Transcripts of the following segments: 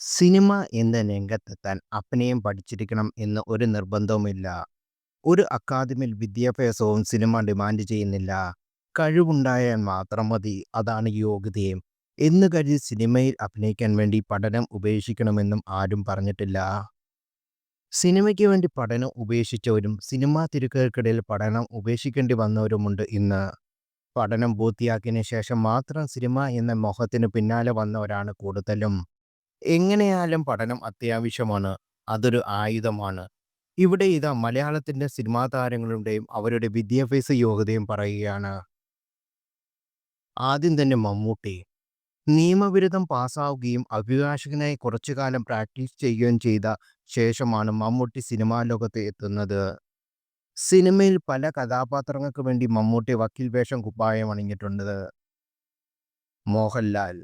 Cinema എന്ന രംഗത്തെത്താൻ അഭിനയം പഠിച്ചിരിക്കണം എന്ന് ഒരു നിർബന്ധവുമില്ല. ഒരു അക്കാദമിയിൽ വിദ്യാഭ്യാസവും സിനിമ ഡിമാൻഡ് ചെയ്യുന്നില്ല. കഴിവുണ്ടായാൽ മാത്രം മതി, അതാണ് യോഗ്യതയും എന്ന് കരുതി സിനിമയിൽ അഭിനയിക്കാൻ വേണ്ടി പഠനം ഉപേക്ഷിക്കണമെന്നും ആരും പറഞ്ഞിട്ടില്ല. സിനിമയ്ക്ക് വേണ്ടി പഠനം ഉപേക്ഷിച്ചവരും സിനിമാ തിരക്കുകൾക്കിടയിൽ പഠനം ഉപേക്ഷിക്കേണ്ടി വന്നവരുമുണ്ട് ഇന്ന്. പഠനം പൂർത്തിയാക്കിയതിനു ശേഷം മാത്രം സിനിമ എന്ന മോഹത്തിന് പിന്നാലെ വന്നവരാണ് കൂടുതലും. എങ്ങനെയായാലും പഠനം അത്യാവശ്യമാണ്. അതൊരു ആയുധമാണ്. ഇവിടെ ഇതാ മലയാളത്തിന്റെ സിനിമാ താരങ്ങളുടെയും അവരുടെ വിദ്യാഭ്യാസ യോഗ്യതയും പറയുകയാണ്. ആദ്യം തന്നെ മമ്മൂട്ടി. നിയമബിരുദം പാസ്സാവുകയും അഭിഭാഷകനായി കുറച്ചുകാലം പ്രാക്ടീസ് ചെയ്യുകയും ചെയ്ത ശേഷമാണ് മമ്മൂട്ടി സിനിമാ ലോകത്ത് എത്തുന്നത്. സിനിമയിൽ പല കഥാപാത്രങ്ങൾക്ക് വേണ്ടി മമ്മൂട്ടി വക്കീൽ വേഷം കുപ്പായം അണിഞ്ഞിട്ടുണ്ട്. മോഹൻലാൽ.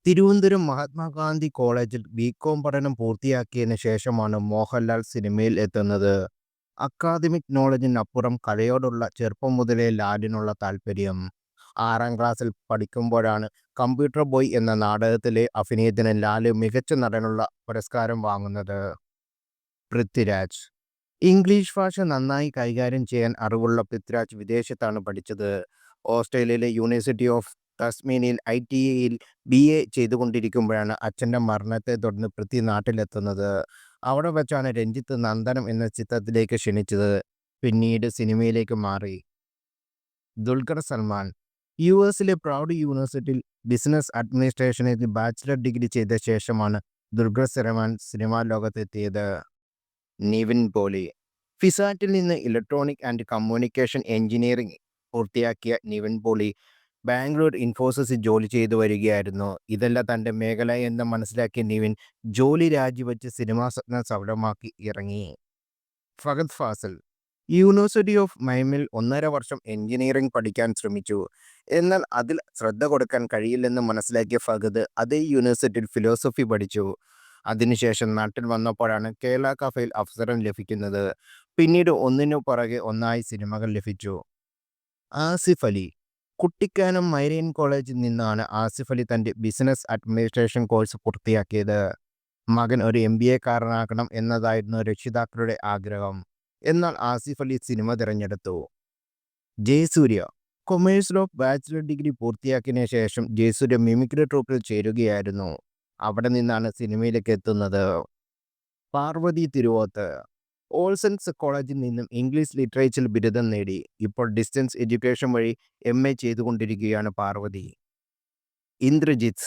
തിരുവനന്തപുരം മഹാത്മാഗാന്ധി കോളേജിൽ ബികോം പഠനം പൂർത്തിയാക്കിയതിന് ശേഷമാണ് മോഹൻലാൽ സിനിമയിൽ എത്തുന്നത്. അക്കാദമിക് നോളജിനപ്പുറം കലയോടുള്ള ചെറുപ്പം മുതലേ ലാലിനുള്ള താല്പര്യം. 6ാം ക്ലാസ്സിൽ പഠിക്കുമ്പോഴാണ് കമ്പ്യൂട്ടർ ബോയ് എന്ന നാടകത്തിലെ അഭിനയത്തിന് ലാല് മികച്ച നടനുള്ള പുരസ്കാരം വാങ്ങുന്നത്. പൃഥ്വിരാജ്. ഇംഗ്ലീഷ് ഭാഷ നന്നായി കൈകാര്യം ചെയ്യാൻ അറിവുള്ള പൃഥ്വിരാജ് വിദേശത്താണ് പഠിച്ചത്. ഓസ്ട്രേലിയയിലെ യൂണിവേഴ്സിറ്റി ഓഫ് തസ്മേനിയയിൽ ITയിൽ BA ചെയ്തുകൊണ്ടിരിക്കുമ്പോഴാണ് അച്ഛൻ്റെ മരണത്തെ തുടർന്ന് പൃഥ്വി നാട്ടിലെത്തുന്നത്. അവിടെ വെച്ചാണ് രഞ്ജിത്ത് നന്ദനം എന്ന ചിത്രത്തിലേക്ക് ക്ഷണിച്ചത്. പിന്നീട് സിനിമയിലേക്ക് മാറി. ദുൽഖർ സൽമാൻ. US പ്രൗഡ് യൂണിവേഴ്സിറ്റിയിൽ ബിസിനസ് അഡ്മിനിസ്ട്രേഷനിൽ ബാച്ചിലർ ഡിഗ്രി ചെയ്ത ശേഷമാണ് ദുൽഖർ സൽമാൻ സിനിമാ ലോകത്തെത്തിയത്. നിവിൻ പോളി. ഫിസാറ്റിൽ നിന്ന് ഇലക്ട്രോണിക് ആൻഡ് കമ്മ്യൂണിക്കേഷൻ എഞ്ചിനീയറിംഗ് പൂർത്തിയാക്കിയ നിവിൻ പോളി ബാംഗ്ലൂർ ഇൻഫോസിസിൽ ജോലി ചെയ്തു വരികയായിരുന്നു. ഇതല്ല തൻ്റെ മേഖല എന്ന് മനസ്സിലാക്കിയ നിവിൻ ജോലി രാജിവെച്ച് സിനിമാ സ്വപ്നം സഫലമാക്കി ഇറങ്ങി. ഫഹദ് ഫാസിൽ. യൂണിവേഴ്സിറ്റി ഓഫ് മൈമിൽ 1.5 വർഷം എഞ്ചിനീയറിംഗ് പഠിക്കാൻ ശ്രമിച്ചു. എന്നാൽ അതിൽ ശ്രദ്ധ കൊടുക്കാൻ കഴിയില്ലെന്ന് മനസ്സിലാക്കിയ ഫഹദ് അതേ യൂണിവേഴ്സിറ്റിയിൽ ഫിലോസഫി പഠിച്ചു. അതിനുശേഷം നാട്ടിൽ വന്നപ്പോഴാണ് കേരള കഫയിൽ അവസരം ലഭിക്കുന്നത്. പിന്നീട് ഒന്നിനു പുറകെ ഒന്നായി സിനിമകൾ ലഭിച്ചു. ആസിഫ് അലി. കുട്ടിക്കാനം മൈരീൻ കോളേജിൽ നിന്നാണ് ആസിഫ് അലി തൻ്റെ ബിസിനസ് അഡ്മിനിസ്ട്രേഷൻ കോഴ്സ് പൂർത്തിയാക്കിയത്. മകൻ ഒരു MBAക്കാരനാകണം എന്നതായിരുന്നു രക്ഷിതാക്കളുടെ ആഗ്രഹം. എന്നാൽ ആസിഫ് അലി സിനിമ തിരഞ്ഞെടുത്തു. ജയസൂര്യ. കൊമേഴ്സിൽ ബാച്ചിലർ ഡിഗ്രി പൂർത്തിയാക്കിയതിനു ശേഷം ജയസൂര്യ മിമിക്രി ട്രൂപ്പിൽ ചേരുകയായിരുന്നു. അവിടെ നിന്നാണ് സിനിമയിലേക്ക് എത്തുന്നത്. പാർവതി തിരുവോത്ത്. ഓൾ സെയിൻറ്റ്സ് കോളേജിൽ നിന്നും ഇംഗ്ലീഷ് ലിറ്ററേച്ചറിൽ ബിരുദം നേടി. ഇപ്പോൾ ഡിസ്റ്റൻസ് എഡ്യൂക്കേഷൻ വഴി MA ചെയ്തുകൊണ്ടിരിക്കുകയാണ് പാർവതി. ഇന്ദ്രജിത്ത്.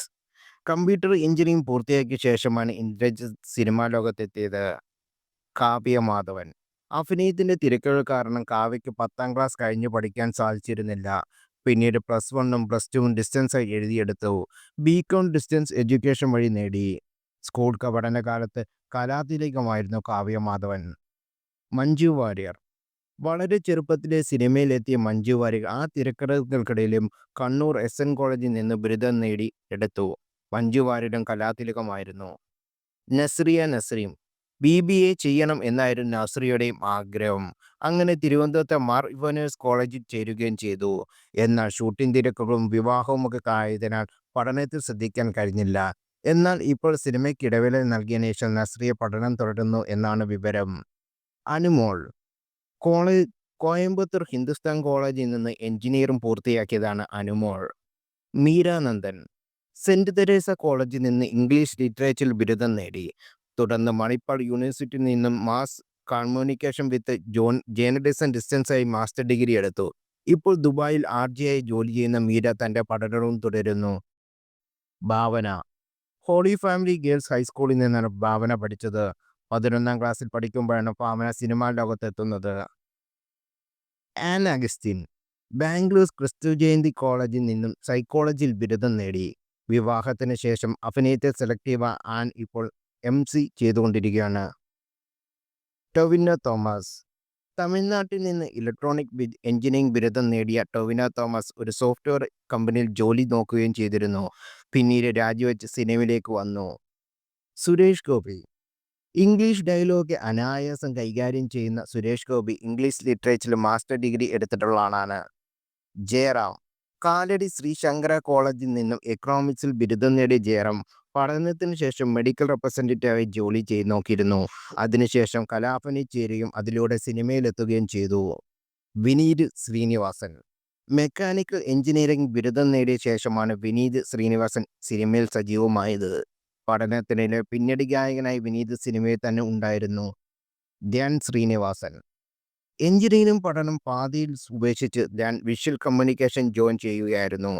കമ്പ്യൂട്ടർ എഞ്ചിനീയറിംഗ് പൂർത്തിയാക്കിയ ശേഷമാണ് ഇന്ദ്രജിത്ത് സിനിമാ ലോകത്തെത്തിയത്. കാവ്യ മാധവൻ. അഭിനയത്തിൻ്റെ തിരക്കുകൾ കാരണം കാവ്യയ്ക്ക് 10ാം ക്ലാസ് കഴിഞ്ഞ് പഠിക്കാൻ സാധിച്ചിരുന്നില്ല. പിന്നീട് +1ഉം +2ഉം ഡിസ്റ്റൻസായി എഴുതിയെടുത്തു. BCom ഡിസ്റ്റൻസ് എഡ്യൂക്കേഷൻ വഴി നേടി. സ്കൂൾ പഠനകാലത്ത് കലാതിലകമായിരുന്നു കാവ്യ മാധവൻ. മഞ്ജു വാര്യർ. വളരെ ചെറുപ്പത്തിലെ സിനിമയിലെത്തിയ മഞ്ജു വാര്യർ ആ തിരക്കഥകൾക്കിടയിലും കണ്ണൂർ SN കോളേജിൽ നിന്ന് ബിരുദം നേടി എടുത്തു. മഞ്ജു വാര്യരും കലാതിലകമായിരുന്നു. നസ്രിയ നസ്രീം. BBA ചെയ്യണം എന്നായിരുന്നു നസ്രിയയുടെയും ആഗ്രഹം. അങ്ങനെ തിരുവനന്തപുരത്തെ മാർ ഇവാനിയോസ് കോളേജിൽ ചേരുകയും ചെയ്തു. എന്നാൽ ഷൂട്ടിംഗ് തിരക്കുകളും വിവാഹവുമൊക്കെ ആയതിനാൽ പഠനത്തിൽ ശ്രദ്ധിക്കാൻ കഴിഞ്ഞില്ല. എന്നാൽ ഇപ്പോൾ സിനിമയ്ക്ക് ഇടവേള നൽകിയ ശേഷം നസ്രിയ പഠനം തുടരുന്നു എന്നാണ് വിവരം. അനുമോൾ. കോയമ്പത്തൂർ ഹിന്ദുസ്ഥാൻ കോളേജിൽ നിന്ന് എഞ്ചിനീയറിംഗ് പൂർത്തിയാക്കിയതാണ് അനുമോൾ. മീരാനന്ദൻ. സെന്റ് തെരേസ കോളേജിൽ നിന്ന് ഇംഗ്ലീഷ് ലിറ്ററേച്ചറിൽ ബിരുദം നേടി. തുടർന്ന് മണിപ്പാൾ യൂണിവേഴ്സിറ്റിയിൽ നിന്നും മാസ് കമ്മ്യൂണിക്കേഷൻ വിത്ത് ജേർണലിസം ഡിസ്റ്റൻസായി മാസ്റ്റർ ഡിഗ്രി എടുത്തു. ഇപ്പോൾ ദുബായിൽ RJ ആയി ജോലി ചെയ്യുന്ന മീര തൻ്റെ പഠനവും തുടരുന്നു. ഭാവന. ഹോളി ഫാമിലി ഗേൾസ് ഹൈസ്കൂളിൽ നിന്നാണ് ഭാവന പഠിച്ചത്. 11ാം ക്ലാസ്സിൽ പഠിക്കുമ്പോഴാണ് ഭാവന സിനിമാ ലോകത്തെത്തുന്നത്. Ann Augustine. ബാംഗ്ലൂർ ക്രിസ്തു ജയന്തി കോളേജിൽ നിന്നും സൈക്കോളജിയിൽ ബിരുദം നേടി. വിവാഹത്തിന് ശേഷം അഭിനയത്തെ സെലക്റ്റീവ് ആൻ ഇപ്പോൾ MC ചെയ്തുകൊണ്ടിരിക്കുകയാണ്. ടൊവിനോ തോമസ്. തമിഴ്നാട്ടിൽ നിന്ന് ഇലക്ട്രോണിക് എഞ്ചിനീയറിംഗ് ബിരുദം നേടിയ ടൊവിനോ തോമസ് ഒരു സോഫ്റ്റ്വെയർ കമ്പനിയിൽ ജോലി നോക്കുകയും ചെയ്തിരുന്നു. പിന്നീട് രാജിവെച്ച് സിനിമയിലേക്ക് വന്നു. സുരേഷ് ഗോപി. ഇംഗ്ലീഷ് ഡയലോഗ് അനായാസം കൈകാര്യം ചെയ്യുന്ന സുരേഷ് ഗോപി ഇംഗ്ലീഷ് ലിറ്ററേച്ചറിൽ മാസ്റ്റർ ഡിഗ്രി എടുത്തിട്ടുള്ള ആളാണ്. ജയറാം. കാലടി ശ്രീ ശങ്കര കോളേജിൽ നിന്നും എക്കണോമിക്സിൽ ബിരുദം നേടിയ ജയറാം പഠനത്തിന് ശേഷം മെഡിക്കൽ റെപ്രസെൻറ്റേറ്റീവായി ജോലി ചെയ്ത് നോക്കിയിരുന്നു. അതിനുശേഷം കലാഭവനിൽ ചേരുകയും അതിലൂടെ സിനിമയിലെത്തുകയും ചെയ്തു. വിനീത് ശ്രീനിവാസൻ മെക്കാനിക്കൽ എഞ്ചിനീയറിംഗ് ബിരുദം നേടിയ ശേഷമാണ് വിനീത് ശ്രീനിവാസൻ സിനിമയിൽ സജീവമായത്. പഠനത്തിനിടെ പിന്നണി ഗായകനായി വിനീത് സിനിമയിൽ തന്നെ ഉണ്ടായിരുന്നു. ധ്യാൻ ശ്രീനിവാസൻ എഞ്ചിനീയറിംഗ് പഠനം പാതിയിൽ ഉപേക്ഷിച്ച് ധ്യാൻ വിഷ്വൽ കമ്മ്യൂണിക്കേഷൻ ജോയിൻ ചെയ്യുകയായിരുന്നു.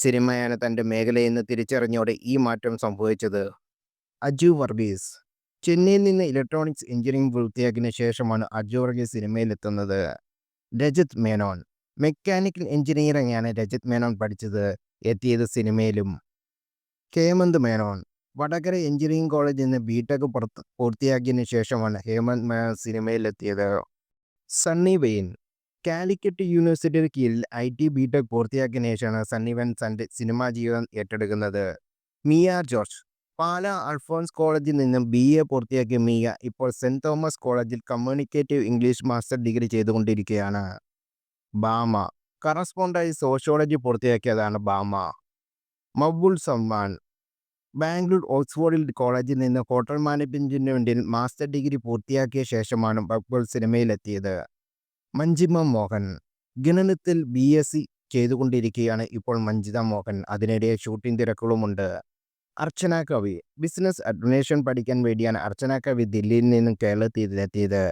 സിനിമയാണ് തൻ്റെ മേഖലയെന്ന് തിരിച്ചറിഞ്ഞോടെ ഈ മാറ്റം സംഭവിച്ചത്. അജു വർഗീസ് ചെന്നൈയിൽ നിന്ന് ഇലക്ട്രോണിക്സ് എഞ്ചിനീയറിംഗ് പൂർത്തിയാക്കിയ ശേഷമാണ് അജു വർഗീസ് സിനിമയിലെത്തുന്നത്. രജത് മേനോൻ മെക്കാനിക്കൽ എഞ്ചിനീയറിംഗാണ് രജത് മേനോൻ പഠിച്ചത്. എത്തിയത് സിനിമയിലും. ഹേമന്ത് മേനോൻ വടകര എഞ്ചിനീയറിംഗ് കോളേജിൽ നിന്ന് ബിടെക് പൂർത്തിയാക്കിയതിനു ശേഷമാണ് ഹേമന്ത് മേനോൻ സിനിമയിലെത്തിയത്. സണ്ണി വെയിൻ കാലിക്കറ്റ് യൂണിവേഴ്സിറ്റിയുടെ കീഴിൽ IT ബിടെക് പൂർത്തിയാക്കിയ ശേഷമാണ് സണ്ണി വെയിൻ തൻ്റെ സിനിമാ ജീവിതം ഏറ്റെടുക്കുന്നത്. മിയ ജോർജ് പാലാ അൽഫോൺസ് കോളേജിൽ നിന്നും BA പൂർത്തിയാക്കിയ മിയ ഇപ്പോൾ സെന്റ് തോമസ് കോളേജിൽ കമ്മ്യൂണിക്കേറ്റീവ് ഇംഗ്ലീഷ് മാസ്റ്റർ ഡിഗ്രി ചെയ്തുകൊണ്ടിരിക്കുകയാണ്. ബാമ കറസ്പോണ്ടായി സോഷ്യോളജി പൂർത്തിയാക്കിയതാണ് ബാമ. മക്ബൂൽ സൽമാൻ ബാംഗ്ലൂർ ഓക്സ്ഫോർഡിൽ കോളേജിൽ നിന്ന് ഹോട്ടൽ മാനേജ്മെൻറ്റിൽ മാസ്റ്റർ ഡിഗ്രി പൂർത്തിയാക്കിയ ശേഷമാണ് മക്ബൂൽ സിനിമയിലെത്തിയത്. മഞ്ജിമ മോഹൻ ഗണിതത്തിൽ BSc ചെയ്തുകൊണ്ടിരിക്കുകയാണ് ഇപ്പോൾ മഞ്ജിത മോഹൻ. അതിനിടെ ഷൂട്ടിംഗ് തിരക്കുകളുമുണ്ട്. അർച്ചന കവി ബിസിനസ് അഡ്മിനിസ്ട്രേഷൻ പഠിക്കാൻ വേണ്ടിയാണ് അർച്ചന കവി ദില്ലിയിൽ നിന്നും കേരളത്തിലെത്തിയത്.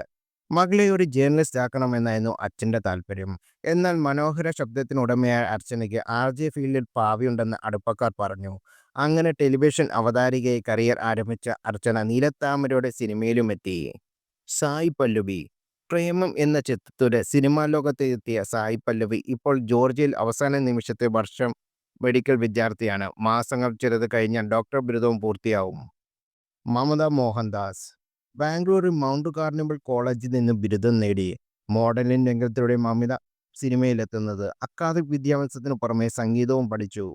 മകളെ ഒരു ജേർണലിസ്റ്റ് ആക്കണമെന്നായിരുന്നു അച്ഛൻ്റെ താല്പര്യം. എന്നാൽ മനോഹര ശബ്ദത്തിനുടമയായ അർച്ചനയ്ക്ക് RJ ഫീൽഡിൽ ഭാവിയുണ്ടെന്ന് അടുപ്പക്കാർ പറഞ്ഞു. അങ്ങനെ ടെലിവിഷൻ അവതാരികയായി കരിയർ ആരംഭിച്ച അർച്ചന നീലത്താമരയുടെ സിനിമയിലുമെത്തി. സായി പല്ലവി പ്രേമം എന്ന ചിത്രത്തിലൂടെ സിനിമാ ലോകത്തെത്തിയ സായി പല്ലവി ഇപ്പോൾ ജോർജിയയിൽ അവസാന നിമിഷത്തെ വർഷം മെഡിക്കൽ വിദ്യാർത്ഥിയാണ്. മാസങ്ങൾ ചിലത് കഴിഞ്ഞാൽ ഡോക്ടർ ബിരുദവും പൂർത്തിയാവും. മമത മോഹൻദാസ് ബാംഗ്ലൂരിൽ മൗണ്ട് കാർണിവൽ കോളേജിൽ നിന്ന് ബിരുദം നേടി. മോഡലിംഗ് രംഗത്തിലൂടെ മമിത സിനിമയിലെത്തുന്നത്. അക്കാദമിക് വിദ്യാഭ്യാസത്തിന് പുറമെ സംഗീതവും പഠിച്ചു.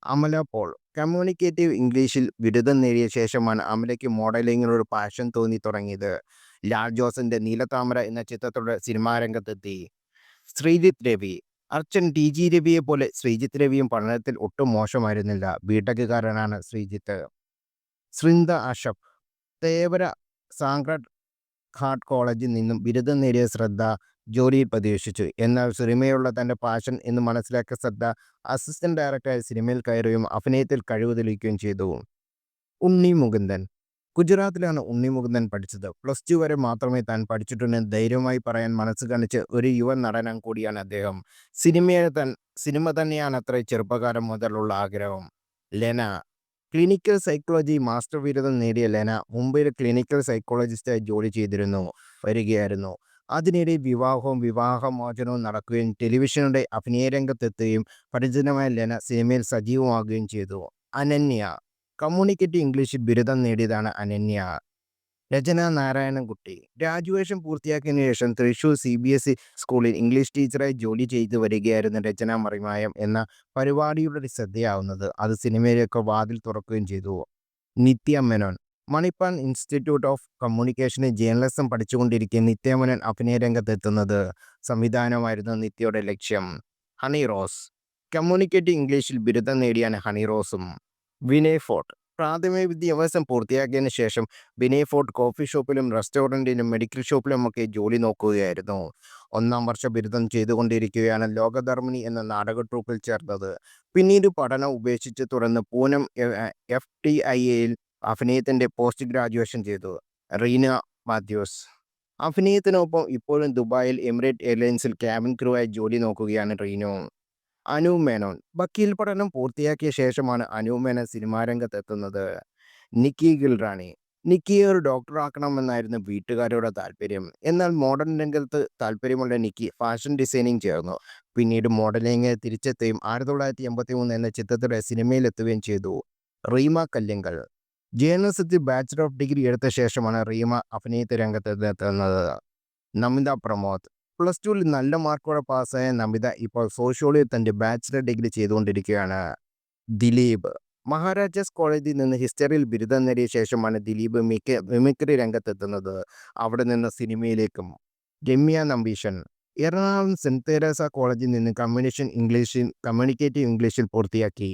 അമല പോൾ കമ്മ്യൂണിക്കേറ്റീവ് ഇംഗ്ലീഷിൽ ബിരുദം നേടിയ ശേഷമാണ് അമലയ്ക്ക് മോഡലിങ്ങിനൊരു പാഷൻ തോന്നി തുടങ്ങിയത്. ലാൽ ജോസിൻ്റെ നീലത്താമര എന്ന ചിത്രത്തോടെ സിനിമാരംഗത്തെത്തി. ശ്രീജിത്ത് രവി അർച്ചൻ TG രവിയെ പോലെ ശ്രീജിത്ത് രവിയും പഠനത്തിൽ ഒട്ടും മോശമായിരുന്നില്ല. ബിടെക്കുകാരനാണ് ശ്രീജിത്ത്. ശ്രിന്ദ അഷഫ് തേവര സാക്രഡ് ഹാർട്ട് കോളേജിൽ നിന്നും ബിരുദം നേടിയ ശ്രദ്ധ ജോലിയിൽ പ്രതീക്ഷിച്ചു. എന്നാൽ സിനിമയുള്ള തൻ്റെ പാഷൻ എന്ന് മനസ്സിലാക്കിയ ശ്രദ്ധ അസിസ്റ്റന്റ് ഡയറക്ടറായി സിനിമയിൽ കയറുകയും അഭിനയത്തിൽ കഴിവ് തെളിയിക്കുകയും ചെയ്തു. ഉണ്ണി മുകുന്ദൻ ഗുജറാത്തിലാണ് ഉണ്ണി മുകുന്ദൻ പഠിച്ചത്. +2 വരെ മാത്രമേ താൻ പഠിച്ചിട്ടുണ്ടെന്ന് ധൈര്യമായി പറയാൻ മനസ്സ് കാണിച്ച ഒരു യുവ നടൻ കൂടിയാണ് അദ്ദേഹം. സിനിമ തന്നെയാണത്രേ ചെറുപ്പകാലം മുതലുള്ള ആഗ്രഹം. ലെന ക്ലിനിക്കൽ സൈക്കോളജി മാസ്റ്റർ ബിരുദം നേടിയ ലെന മുംബൈയിൽ ക്ലിനിക്കൽ സൈക്കോളജിസ്റ്റായി ജോലി ചെയ്തിരുന്നു വരികയായിരുന്നു. അതിനിടെ വിവാഹമോചനവും നടക്കുകയും ടെലിവിഷനുടെ അഭിനയരംഗത്തെത്തുകയും പരിചിതമായ ലെന സിനിമയിൽ സജീവമാകുകയും ചെയ്തു. അനന്യ കമ്മ്യൂണിക്കേറ്റീവ് ഇംഗ്ലീഷിൽ ബിരുദം നേടിയതാണ് അനന്യ. രചന നാരായണൻകുട്ടി ഗ്രാജുവേഷൻ പൂർത്തിയാക്കിയതിനു ശേഷം തൃശൂർ CBSE സ്കൂളിൽ ഇംഗ്ലീഷ് ടീച്ചറായി ജോലി ചെയ്തു വരികയായിരുന്ന രചന മറിമായം എന്ന പരിപാടിയുടെ ശ്രദ്ധയാവുന്നത്. അത് സിനിമയിലേക്ക് വാതിൽ തുറക്കുകയും ചെയ്തു. നിത്യ മേനോൻ മണിപ്പാൽ ഇൻസ്റ്റിറ്റ്യൂട്ട് ഓഫ് കമ്മ്യൂണിക്കേഷനിൽ ജേർണലിസം പഠിച്ചുകൊണ്ടിരിക്കെ നിത്യ മേനോൻ അഭിനയരംഗത്തെത്തുന്നത്. സംവിധാനമായിരുന്നു നിത്യയുടെ ലക്ഷ്യം. ഹണി റോസ് കമ്മ്യൂണിക്കേറ്റീവ് ഇംഗ്ലീഷിൽ ബിരുദം നേടിയാണ് ഹണി റോസും. വിനയ് ഫോർട്ട് പ്രാഥമിക വിദ്യാഭ്യാസം പൂർത്തിയാക്കിയതിനു ശേഷം വിനയ് ഫോർട്ട് കോഫി ഷോപ്പിലും റെസ്റ്റോറൻറ്റിലും മെഡിക്കൽ ഷോപ്പിലുമൊക്കെ ജോലി നോക്കുകയായിരുന്നു. 1-ാം വർഷ ബിരുദം ചെയ്തുകൊണ്ടിരിക്കുകയാണ് ലോകധർമ്മിണി എന്ന നാടക ട്രൂപ്പിൽ ചേർന്നത്. പിന്നീട് പഠനം ഉപേക്ഷിച്ച് തുടർന്ന് പൂനം FTIAയിൽ അഭിനയത്തിൻ്റെ പോസ്റ്റ് ഗ്രാജുവേഷൻ ചെയ്തു. റീന മാത്യൂസ് അഭിനയത്തിനൊപ്പം ഇപ്പോഴും ദുബായിൽ എമിറേറ്റ് എയർലൈൻസിൽ ക്യാബിൻ ക്രൂ ആയി ജോലി നോക്കുകയാണ് റീനു. അനൂപ് മേനോൻ വക്കീൽ പഠനം പൂർത്തിയാക്കിയ ശേഷമാണ് അനൂപ് മേനോൻ സിനിമാരംഗത്തെത്തുന്നത്. നിക്കി ഗിൽറാണി നിക്കിയെ ഒരു ഡോക്ടറാക്കണമെന്നായിരുന്നു വീട്ടുകാരുടെ താല്പര്യം. എന്നാൽ മോഡേൺ രംഗത്ത് താല്പര്യമുള്ള നിക്കി ഫാഷൻ ഡിസൈനിങ് ചേർന്നു. പിന്നീട് മോഡലിംഗ് തിരിച്ചെത്തുകയും 1983 എന്ന ചിത്രത്തിലൂടെ സിനിമയിലെത്തുകയും ചെയ്തു. റീമ കല്ലിങ്കൽ ജേർണലിസത്തിൽ ബാച്ചിലർ ഓഫ് ഡിഗ്രി എടുത്ത ശേഷമാണ് റീമ അഭിനയത്തെ രംഗത്തെത്തുന്നത്. നമിത പ്രമോദ് +2ൽ നല്ല മാർക്കോടെ പാസ്സായ നമിത ഇപ്പോൾ സോഷ്യോളജിയിൽ തൻ്റെ ബാച്ചിലർ ഡിഗ്രി ചെയ്തുകൊണ്ടിരിക്കുകയാണ്. ദിലീപ് മഹാരാജാസ് കോളേജിൽ നിന്ന് ഹിസ്റ്ററിയിൽ ബിരുദം നേടിയ ശേഷമാണ് ദിലീപ് മിമിക്രി രംഗത്തെത്തുന്നത്. അവിടെ നിന്ന് സിനിമയിലേക്കും. രമ്യ നമ്പീശൻ എറണാകുളം സെന്റ് തെരേസ കോളേജിൽ നിന്ന് കമ്മ്യൂണിക്കേറ്റീവ് ഇംഗ്ലീഷിൽ പൂർത്തിയാക്കി.